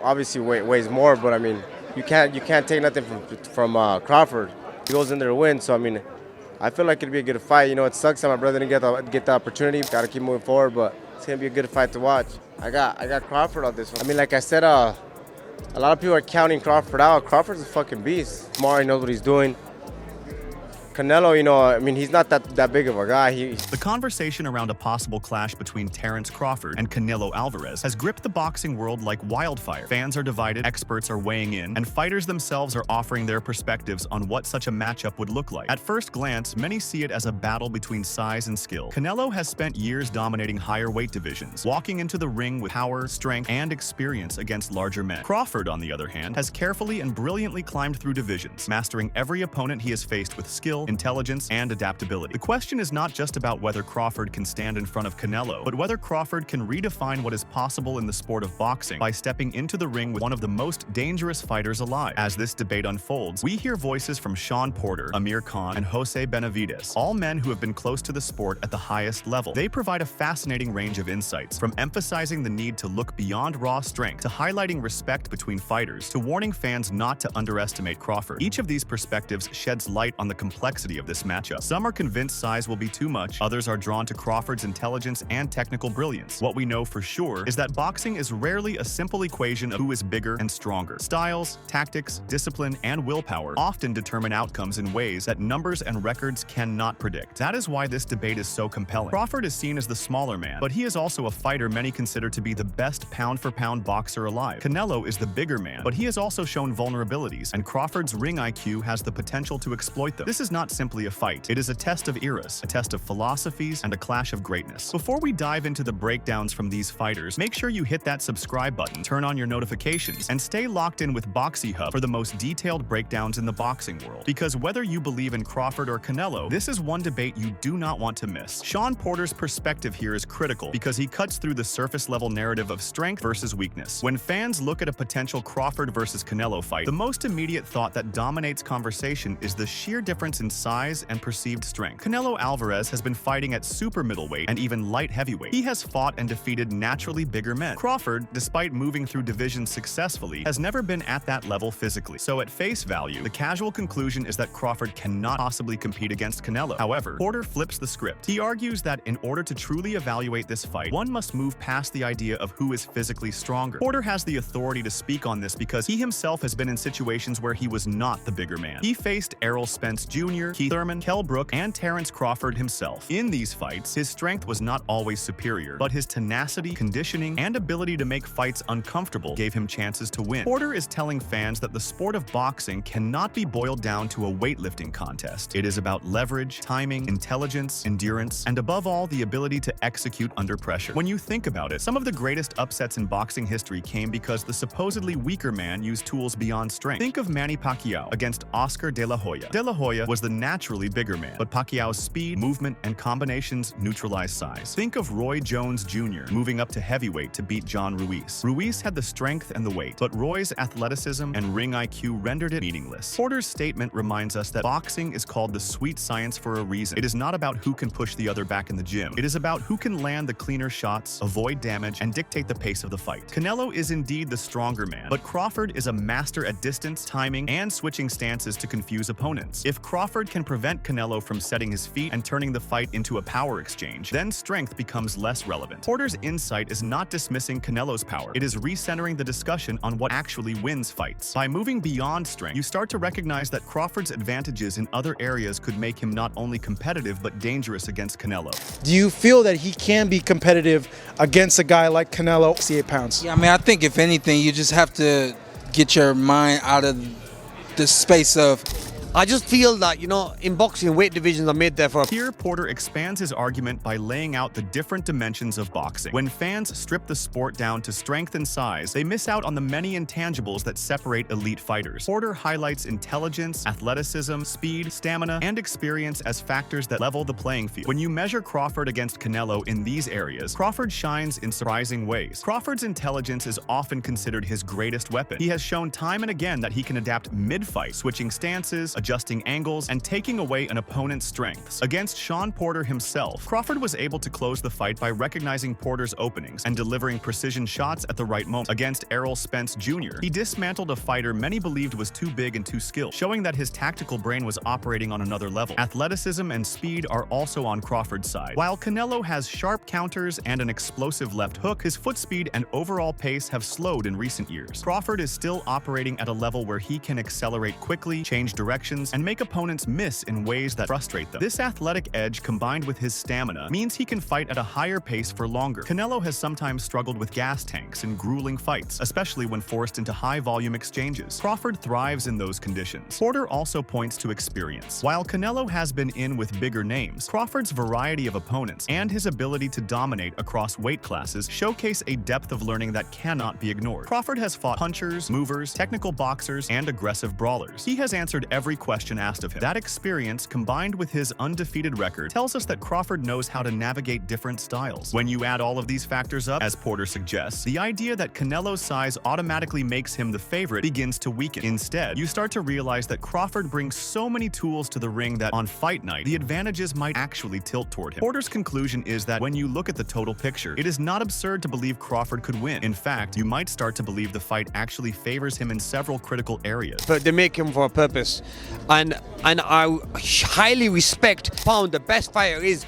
obviously weighs more, but I mean, you can't take nothing from Crawford. He goes in there to win, so I mean, I feel like it'll be a good fight. You know, it sucks that my brother didn't get the opportunity. Got to keep moving forward, but it's gonna be a good fight to watch. I got Crawford on this one. I mean, like I said, a lot of people are counting Crawford out. Crawford's a fucking beast. Smart, he knows what he's doing. Canelo, you know, I mean, he's not that big of a guy. The conversation around a possible clash between Terence Crawford and Canelo Alvarez has gripped the boxing world like wildfire. Fans are divided, experts are weighing in, and fighters themselves are offering their perspectives on what such a matchup would look like. At first glance, many see it as a battle between size and skill. Canelo has spent years dominating higher weight divisions, walking into the ring with power, strength, and experience against larger men. Crawford, on the other hand, has carefully and brilliantly climbed through divisions, mastering every opponent he has faced with skill, intelligence, and adaptability. The question is not just about whether Crawford can stand in front of Canelo, but whether Crawford can redefine what is possible in the sport of boxing by stepping into the ring with one of the most dangerous fighters alive. As this debate unfolds, we hear voices from Shawn Porter, Amir Khan, and José Benavidez, all men who have been close to the sport at the highest level. They provide a fascinating range of insights, from emphasizing the need to look beyond raw strength to highlighting respect between fighters to warning fans not to underestimate Crawford. Each of these perspectives sheds light on the complexity of this matchup. Some are convinced size will be too much, others are drawn to Crawford's intelligence and technical brilliance. What we know for sure is that boxing is rarely a simple equation of who is bigger and stronger. Styles, tactics, discipline, and willpower often determine outcomes in ways that numbers and records cannot predict. That is why this debate is so compelling. Crawford is seen as the smaller man, but he is also a fighter many consider to be the best pound-for-pound boxer alive. Canelo is the bigger man, but he has also shown vulnerabilities, and Crawford's ring IQ has the potential to exploit them. This is not simply a fight. It is a test of eras, a test of philosophies, and a clash of greatness. Before we dive into the breakdowns from these fighters, make sure you hit that subscribe button, turn on your notifications, and stay locked in with Boxy Hub for the most detailed breakdowns in the boxing world. Because whether you believe in Crawford or Canelo, this is one debate you do not want to miss. Shawn Porter's perspective here is critical because he cuts through the surface-level narrative of strength versus weakness. When fans look at a potential Crawford versus Canelo fight, the most immediate thought that dominates conversation is the sheer difference in size and perceived strength. Canelo Alvarez has been fighting at super middleweight and even light heavyweight. He has fought and defeated naturally bigger men. Crawford, despite moving through divisions successfully, has never been at that level physically. So at face value, the casual conclusion is that Crawford cannot possibly compete against Canelo. However, Porter flips the script. He argues that in order to truly evaluate this fight, one must move past the idea of who is physically stronger. Porter has the authority to speak on this because he himself has been in situations where he was not the bigger man. He faced Errol Spence Jr., Keith Thurman, Kell Brook, and Terence Crawford himself. In these fights, his strength was not always superior, but his tenacity, conditioning, and ability to make fights uncomfortable gave him chances to win. Porter is telling fans that the sport of boxing cannot be boiled down to a weightlifting contest. It is about leverage, timing, intelligence, endurance, and above all, the ability to execute under pressure. When you think about it, some of the greatest upsets in boxing history came because the supposedly weaker man used tools beyond strength. Think of Manny Pacquiao against Oscar De La Hoya. De La Hoya was the naturally bigger man, but Pacquiao's speed, movement, and combinations neutralized size. Think of Roy Jones Jr. moving up to heavyweight to beat John Ruiz. Ruiz had the strength and the weight, but Roy's athleticism and ring IQ rendered it meaningless. Porter's statement reminds us that boxing is called the sweet science for a reason. It is not about who can push the other back in the gym. It is about who can land the cleaner shots, avoid damage, and dictate the pace of the fight. Canelo is indeed the stronger man, but Crawford is a master at distance, timing, and switching stances to confuse opponents. If Crawford can prevent Canelo from setting his feet and turning the fight into a power exchange, then strength becomes less relevant. Porter's insight is not dismissing Canelo's power. It is recentering the discussion on what actually wins fights. By moving beyond strength, you start to recognize that Crawford's advantages in other areas could make him not only competitive but dangerous against Canelo. Do you feel that he can be competitive against a guy like Canelo, 68 pounds? Yeah, I mean, I think if anything, you just have to get your mind out of the space of I just feel that, you know, in boxing, weight divisions are made there for... Here, Porter expands his argument by laying out the different dimensions of boxing. When fans strip the sport down to strength and size, they miss out on the many intangibles that separate elite fighters. Porter highlights intelligence, athleticism, speed, stamina, and experience as factors that level the playing field. When you measure Crawford against Canelo in these areas, Crawford shines in surprising ways. Crawford's intelligence is often considered his greatest weapon. He has shown time and again that he can adapt mid-fight, switching stances, adjusting angles, and taking away an opponent's strengths. Against Shawn Porter himself, Crawford was able to close the fight by recognizing Porter's openings and delivering precision shots at the right moment. Against Errol Spence Jr., he dismantled a fighter many believed was too big and too skilled, showing that his tactical brain was operating on another level. Athleticism and speed are also on Crawford's side. While Canelo has sharp counters and an explosive left hook, his foot speed and overall pace have slowed in recent years. Crawford is still operating at a level where he can accelerate quickly, change directions, and make opponents miss in ways that frustrate them. This athletic edge, combined with his stamina, means he can fight at a higher pace for longer. Canelo has sometimes struggled with gas tanks in grueling fights, especially when forced into high-volume exchanges. Crawford thrives in those conditions. Porter also points to experience. While Canelo has been in with bigger names, Crawford's variety of opponents and his ability to dominate across weight classes showcase a depth of learning that cannot be ignored. Crawford has fought punchers, movers, technical boxers, and aggressive brawlers. He has answered every question asked of him. That experience, combined with his undefeated record, tells us that Crawford knows how to navigate different styles. When you add all of these factors up, as Porter suggests, the idea that Canelo's size automatically makes him the favorite begins to weaken. Instead, you start to realize that Crawford brings so many tools to the ring that on fight night, the advantages might actually tilt toward him. Porter's conclusion is that when you look at the total picture, it is not absurd to believe Crawford could win. In fact, you might start to believe the fight actually favors him in several critical areas. But they make him for a purpose, and I highly respect. Pound, the best fighter is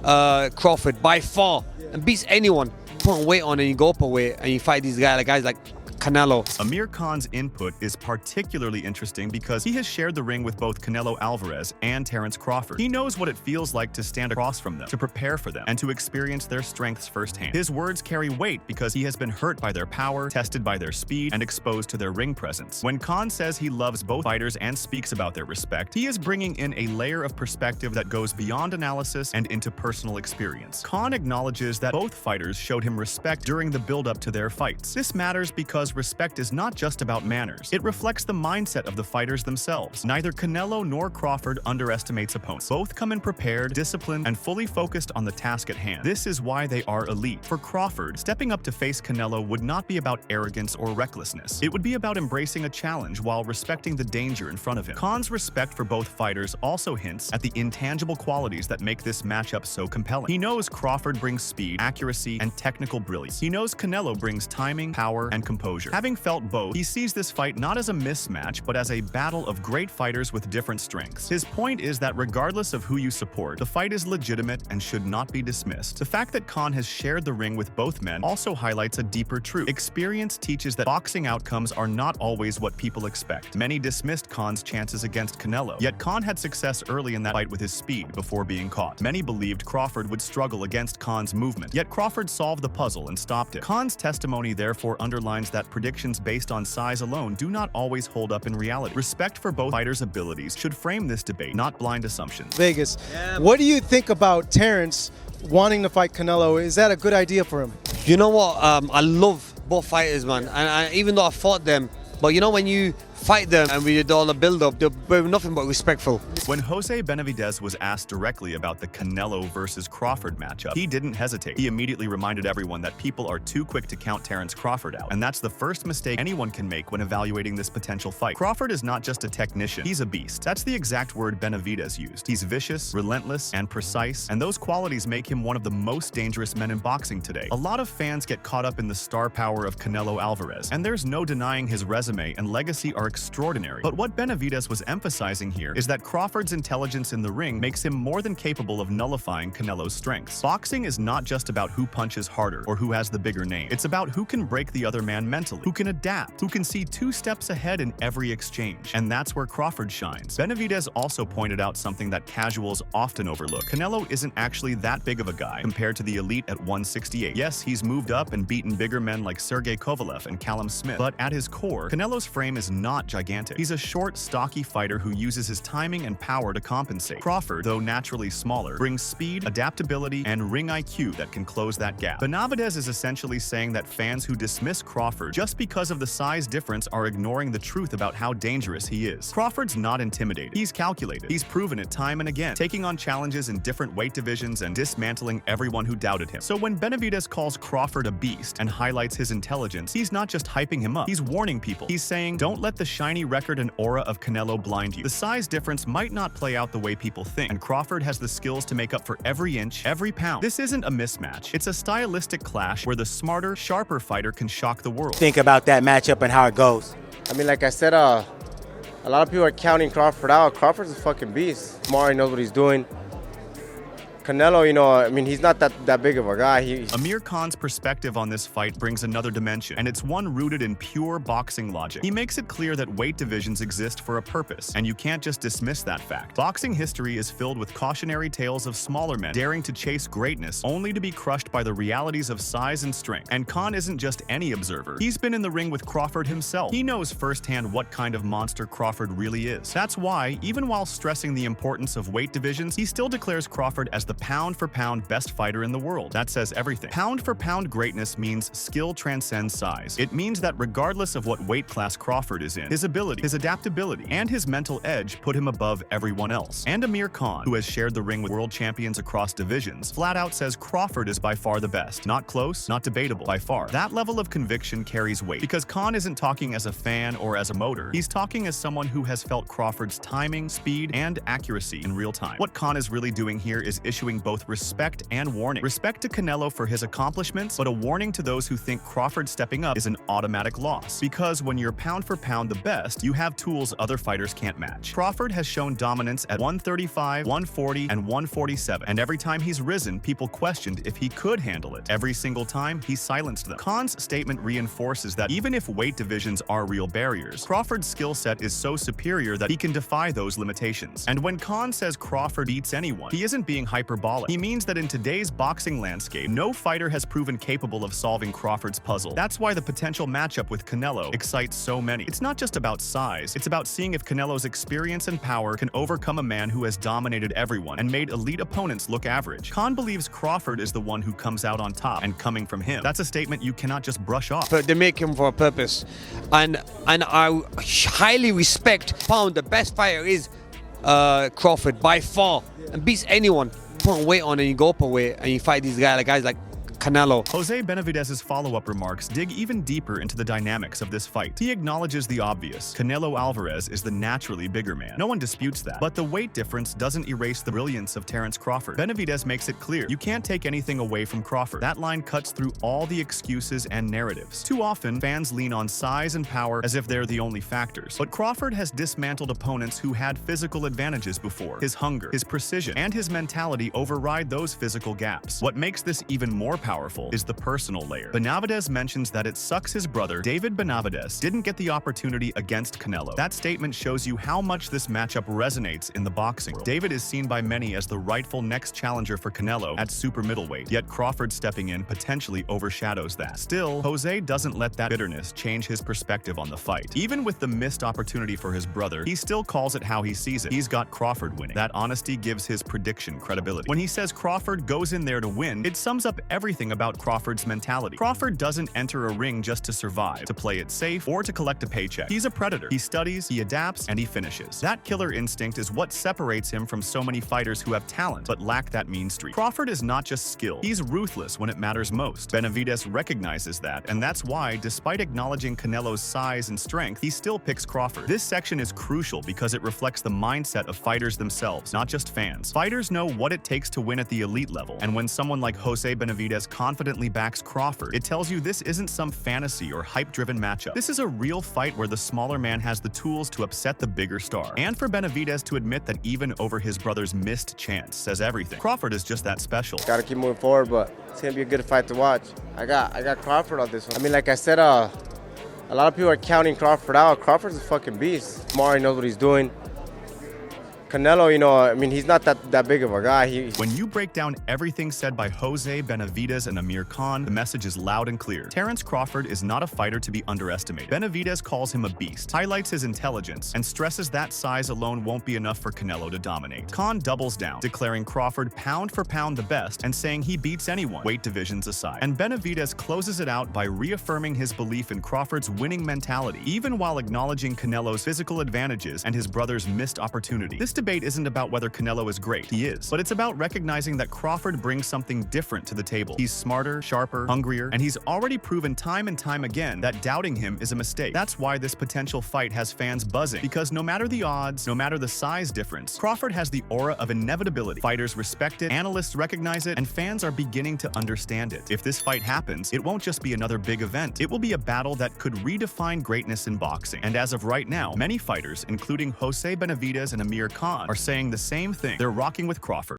Crawford by far, and beats anyone. Put weight on and you go up a weight and you fight these guys like Canelo. Amir Khan's input is particularly interesting because he has shared the ring with both Canelo Alvarez and Terence Crawford. He knows what it feels like to stand across from them, to prepare for them, and to experience their strengths firsthand. His words carry weight because he has been hurt by their power, tested by their speed, and exposed to their ring presence. When Khan says he loves both fighters and speaks about their respect, he is bringing in a layer of perspective that goes beyond analysis and into personal experience. Khan acknowledges that both fighters showed him respect during the build-up to their fights. This matters because respect is not just about manners. It reflects the mindset of the fighters themselves. Neither Canelo nor Crawford underestimates opponents. Both come in prepared, disciplined, and fully focused on the task at hand. This is why they are elite. For Crawford, stepping up to face Canelo would not be about arrogance or recklessness. It would be about embracing a challenge while respecting the danger in front of him. Khan's respect for both fighters also hints at the intangible qualities that make this matchup so compelling. He knows Crawford brings speed, accuracy, and technical brilliance. He knows Canelo brings timing, power, and composure. Having felt both, he sees this fight not as a mismatch, but as a battle of great fighters with different strengths. His point is that regardless of who you support, the fight is legitimate and should not be dismissed. The fact that Khan has shared the ring with both men also highlights a deeper truth. Experience teaches that boxing outcomes are not always what people expect. Many dismissed Khan's chances against Canelo, yet Khan had success early in that fight with his speed before being caught. Many believed Crawford would struggle against Khan's movement, yet Crawford solved the puzzle and stopped it. Khan's testimony therefore underlines that predictions based on size alone do not always hold up in reality. Respect for both fighters' abilities should frame this debate, not blind assumptions. Vegas, what do you think about Terence wanting to fight Canelo? Is that a good idea for him? You know what? I love both fighters, man. And even though I fought them, but you know when you fight them and we did all the build-up, they were nothing but respectful. When José Benavidez was asked directly about the Canelo versus Crawford matchup, he didn't hesitate. He immediately reminded everyone that people are too quick to count Terence Crawford out, and that's the first mistake anyone can make when evaluating this potential fight. Crawford is not just a technician, he's a beast. That's the exact word Benavidez used. He's vicious, relentless, and precise, and those qualities make him one of the most dangerous men in boxing today. A lot of fans get caught up in the star power of Canelo Alvarez, and there's no denying his resume and legacy are extraordinary. But what Benavidez was emphasizing here is that Crawford's intelligence in the ring makes him more than capable of nullifying Canelo's strengths. Boxing is not just about who punches harder or who has the bigger name. It's about who can break the other man mentally, who can adapt, who can see 2 steps ahead in every exchange. And that's where Crawford shines. Benavidez also pointed out something that casuals often overlook. Canelo isn't actually that big of a guy compared to the elite at 168. Yes, he's moved up and beaten bigger men like Sergey Kovalev and Callum Smith, but at his core, Canelo's frame is not gigantic. He's a short, stocky fighter who uses his timing and power to compensate. Crawford, though naturally smaller, brings speed, adaptability, and ring IQ that can close that gap. Benavidez is essentially saying that fans who dismiss Crawford just because of the size difference are ignoring the truth about how dangerous he is. Crawford's not intimidated. He's calculated. He's proven it time and again, taking on challenges in different weight divisions and dismantling everyone who doubted him. So when Benavidez calls Crawford a beast and highlights his intelligence, he's not just hyping him up. He's warning people. He's saying, don't let the shiny record and aura of Canelo blind you. The size difference might not play out the way people think, and Crawford has the skills to make up for every inch, every pound. This isn't a mismatch. It's a stylistic clash where the smarter, sharper fighter can shock the world. Think about that matchup and how it goes. I mean, like I said, a lot of people are counting Crawford out. Crawford's a fucking beast. Amari knows what he's doing. Canelo, you know, I mean, he's not that big of a guy. Amir Khan's perspective on this fight brings another dimension, and it's one rooted in pure boxing logic. He makes it clear that weight divisions exist for a purpose, and you can't just dismiss that fact. Boxing history is filled with cautionary tales of smaller men daring to chase greatness only to be crushed by the realities of size and strength. And Khan isn't just any observer. He's been in the ring with Crawford himself. He knows firsthand what kind of monster Crawford really is. That's why, even while stressing the importance of weight divisions, he still declares Crawford as the pound-for-pound best fighter in the world. That says everything. Pound-for-pound greatness means skill transcends size. It means that regardless of what weight class Crawford is in, his ability, his adaptability, and his mental edge put him above everyone else. And Amir Khan, who has shared the ring with world champions across divisions, flat out says Crawford is by far the best. Not close, not debatable, by far. That level of conviction carries weight, because Khan isn't talking as a fan or as a motor. He's talking as someone who has felt Crawford's timing, speed, and accuracy in real time. What Khan is really doing here is issuing both respect and warning. Respect to Canelo for his accomplishments, but a warning to those who think Crawford stepping up is an automatic loss. Because when you're pound for pound the best, you have tools other fighters can't match. Crawford has shown dominance at 135, 140, and 147, and every time he's risen, people questioned if he could handle it. Every single time, he silenced them. Khan's statement reinforces that even if weight divisions are real barriers, Crawford's skill set is so superior that he can defy those limitations. And when Khan says Crawford beats anyone, he isn't being hyperbolic. He means that in today's boxing landscape, no fighter has proven capable of solving Crawford's puzzle. That's why the potential matchup with Canelo excites so many. It's not just about size, it's about seeing if Canelo's experience and power can overcome a man who has dominated everyone and made elite opponents look average. Khan believes Crawford is the one who comes out on top, and coming from him, that's a statement you cannot just brush off. But they make him for a purpose, and I highly respect Pound. The best fighter is Crawford by far, and beats anyone. Put weight on and you go up a weight and you fight these guys like Canelo. José Benavidez's follow-up remarks dig even deeper into the dynamics of this fight. He acknowledges the obvious. Canelo Alvarez is the naturally bigger man. No one disputes that. But the weight difference doesn't erase the brilliance of Terence Crawford. Benavidez makes it clear, you can't take anything away from Crawford. That line cuts through all the excuses and narratives. Too often, fans lean on size and power as if they're the only factors. But Crawford has dismantled opponents who had physical advantages before. His hunger, his precision, and his mentality override those physical gaps. What makes this even more powerful is the personal layer. Benavidez mentions that it sucks his brother, David Benavidez, didn't get the opportunity against Canelo. That statement shows you how much this matchup resonates in the boxing world. David is seen by many as the rightful next challenger for Canelo at super middleweight, yet Crawford stepping in potentially overshadows that. Still, Jose doesn't let that bitterness change his perspective on the fight. Even with the missed opportunity for his brother, he still calls it how he sees it. He's got Crawford winning. That honesty gives his prediction credibility. When he says Crawford goes in there to win, it sums up everything about Crawford's mentality. Crawford doesn't enter a ring just to survive, to play it safe, or to collect a paycheck. He's a predator. He studies, he adapts, and he finishes. That killer instinct is what separates him from so many fighters who have talent but lack that mean streak. Crawford is not just skill. He's ruthless when it matters most. Benavidez recognizes that, and that's why, despite acknowledging Canelo's size and strength, he still picks Crawford. This section is crucial because it reflects the mindset of fighters themselves, not just fans. Fighters know what it takes to win at the elite level, and when someone like José Benavidez confidently backs Crawford, it tells you this isn't some fantasy or hype-driven matchup. This is a real fight where the smaller man has the tools to upset the bigger star. And for Benavidez to admit that even over his brother's missed chance says everything. Crawford is just that special. Gotta keep moving forward, but it's gonna be a good fight to watch. I got Crawford on this one. I mean, like I said, a lot of people are counting Crawford out. Crawford's a fucking beast. Amari knows what he's doing. Canelo, you know, I mean, he's not that big of a guy. When you break down everything said by José Benavidez and Amir Khan, the message is loud and clear. Terence Crawford is not a fighter to be underestimated. Benavidez calls him a beast, highlights his intelligence, and stresses that size alone won't be enough for Canelo to dominate. Khan doubles down, declaring Crawford pound for pound the best and saying he beats anyone, weight divisions aside. And Benavidez closes it out by reaffirming his belief in Crawford's winning mentality, even while acknowledging Canelo's physical advantages and his brother's missed opportunity. This debate isn't about whether Canelo is great. He is. But it's about recognizing that Crawford brings something different to the table. He's smarter, sharper, hungrier, and he's already proven time and time again that doubting him is a mistake. That's why this potential fight has fans buzzing, because no matter the odds, no matter the size difference, Crawford has the aura of inevitability. Fighters respect it, analysts recognize it, and fans are beginning to understand it. If this fight happens, it won't just be another big event. It will be a battle that could redefine greatness in boxing. And as of right now, many fighters, including José Benavidez and Amir Khan, are saying the same thing. They're rocking with Crawford.